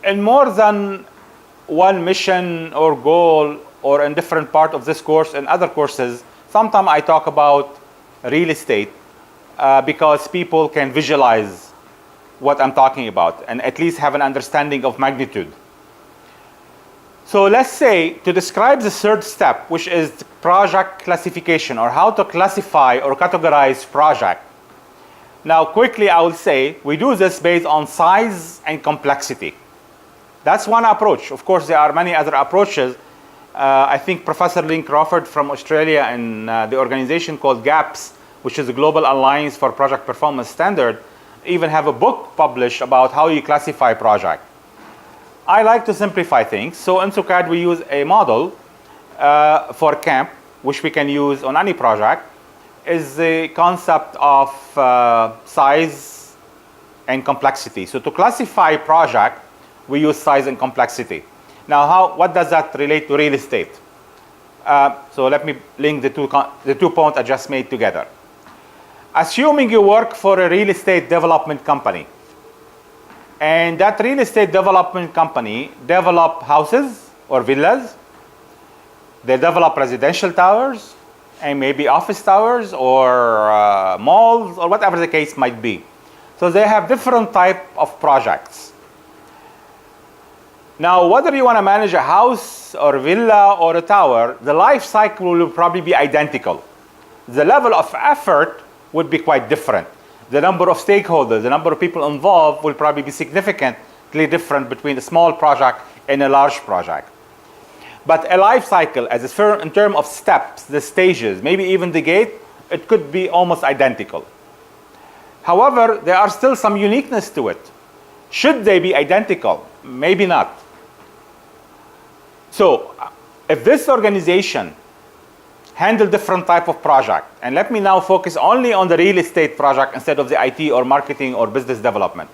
in more than one mission or goal, or in different part of this course and other courses, sometimes I talk about real estate because people can visualize what I'm talking about and at least have an understanding of magnitude. So let's say, to describe the third step, which is project classification, or how to classify or categorize project. Now quickly I will say, we do this based on size and complexity. That's one approach. Of course, there are many other approaches. I think Professor Lynn Crawford from Australia and the organization called GAPS, which is the Global Alliance for Project Performance Standard, even have a book published about how you classify project. I like to simplify things. So in SUCAD, we use a model for CAMP, which we can use on any project, is the concept of size and complexity. So to classify project, we use size and complexity. Now, what does that relate to real estate? So let me link the two points I just made together. Assuming you work for a real estate development company, and that real estate development company develop houses or villas, they develop residential towers, and maybe office towers or malls, or whatever the case might be. So they have different type of projects. Now, whether you want to manage a house or a villa or a tower, the life cycle will probably be identical. The level of effort would be quite different. The number of stakeholders, the number of people involved will probably be significantly different between a small project and a large project. But a life cycle, as in terms of steps, the stages, maybe even the gate, it could be almost identical. However, there are still some uniqueness to it. Should they be identical? Maybe not. So, if this organization handle different type of project, and let me now focus only on the real estate project instead of the IT or marketing or business development.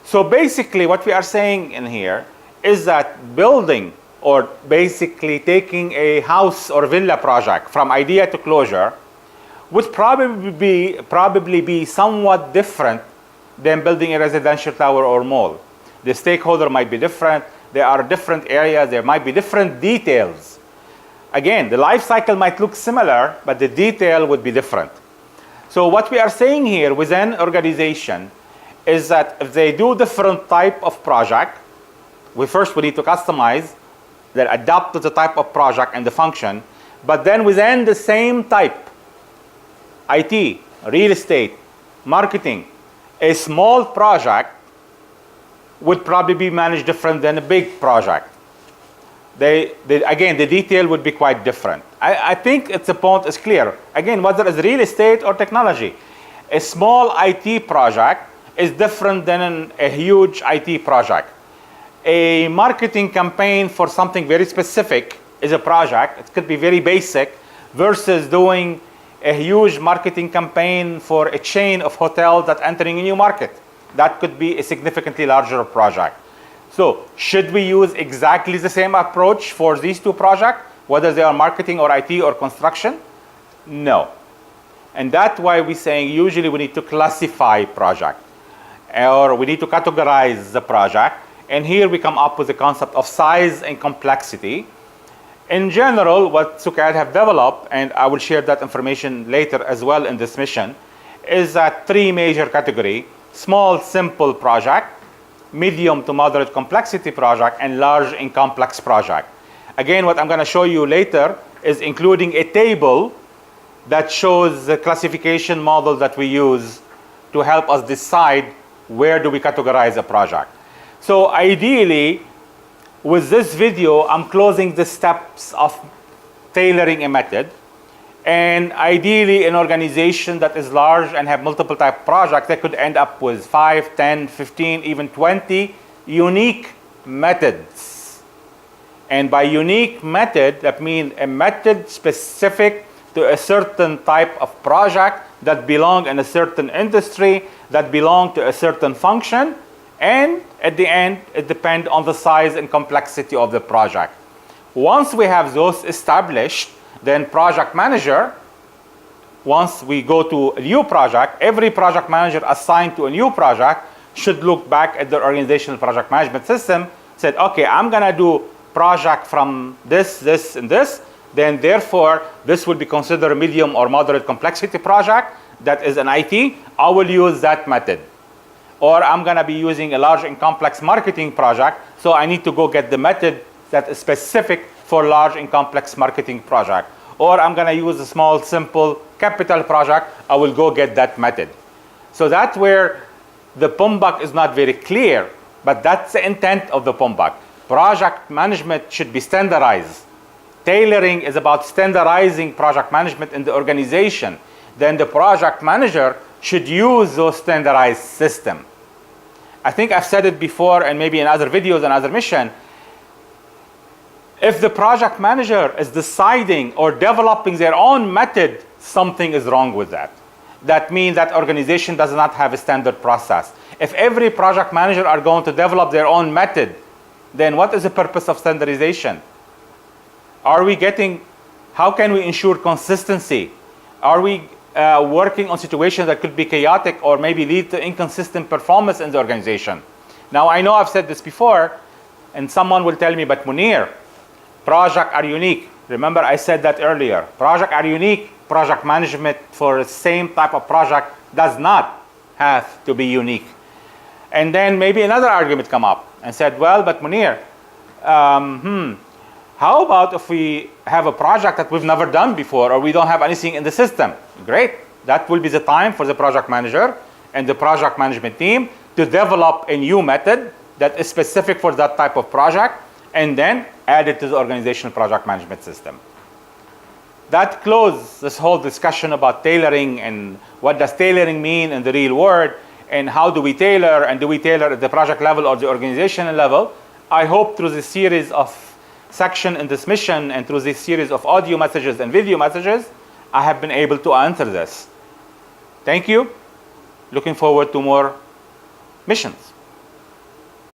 So basically what we are saying in here is that building, or basically taking a house or villa project from idea to closure, would probably be somewhat different than building a residential tower or mall. The stakeholder might be different, there are different areas, there might be different details. Again, the life cycle might look similar, but the detail would be different. So what we are saying here within organization is that if they do different type of project, we need to customize, then adapt to the type of project and the function, but then within the same type, IT, real estate, marketing, a small project would probably be managed different than a big project. Again, the detail would be quite different. I think the point is clear. Again, whether it's real estate or technology, a small IT project is different than a huge IT project. A marketing campaign for something very specific is a project. It could be very basic versus doing a huge marketing campaign for a chain of hotels that's entering a new market. That could be a significantly larger project. So should we use exactly the same approach for these two projects, whether they are marketing or IT or construction? No. And that's why we're saying usually we need to classify project, or we need to categorize the project. And here we come up with the concept of size and complexity. In general, what SUCAD have developed, and I will share that information later as well in this mission, is that three major categories: small, simple project, medium to moderate complexity project, and large and complex project. Again, what I'm going to show you later is including a table that shows the classification model that we use to help us decide where do we categorize a project. So ideally, with this video, I'm closing the steps of tailoring a method. And ideally, an organization that is large and have multiple type of projects, they could end up with 5, 10, 15, even 20 unique methods. And by unique method, that means a method specific to a certain type of project that belong in a certain industry, that belong to a certain function. And at the end, it depends on the size and complexity of the project. Once we have those established, then project manager, once we go to a new project, every project manager assigned to a new project should look back at their organizational project management system, said, okay, I'm going to do project from this, this, and this, then therefore this will be considered a medium or moderate complexity project that is an IT. I will use that method. Or I'm going to be using a large and complex marketing project, so I need to go get the method that is specific for large and complex marketing project. Or I'm going to use a small, simple capital project, I will go get that method. So that's where the PMBOK is not very clear, but that's the intent of the PMBOK. Project management should be standardized. Tailoring is about standardizing project management in the organization. Then the project manager should use those standardized systems. I think I've said it before, and maybe in other videos and other mission. If the project manager is deciding or developing their own method, something is wrong with that. That means that organization does not have a standard process. If every project manager are going to develop their own method, then what is the purpose of standardization? How can we ensure consistency? Are we working on situations that could be chaotic or maybe lead to inconsistent performance in the organization? Now, I know I've said this before, and someone will tell me, but Munir, projects are unique. Remember, I said that earlier. Projects are unique. Project management for the same type of project does not have to be unique. And then maybe another argument come up and said, well, but Munir, how about if we have a project that we've never done before, or we don't have anything in the system? Great. That will be the time for the project manager and the project management team to develop a new method that is specific for that type of project, and then add it to the organizational project management system. That closes this whole discussion about tailoring and what does tailoring mean in the real world, and how do we tailor, and do we tailor at the project level or the organizational level. I hope through this series of section in this mission and through this series of audio messages and video messages, I have been able to answer this. Thank you. Looking forward to more missions.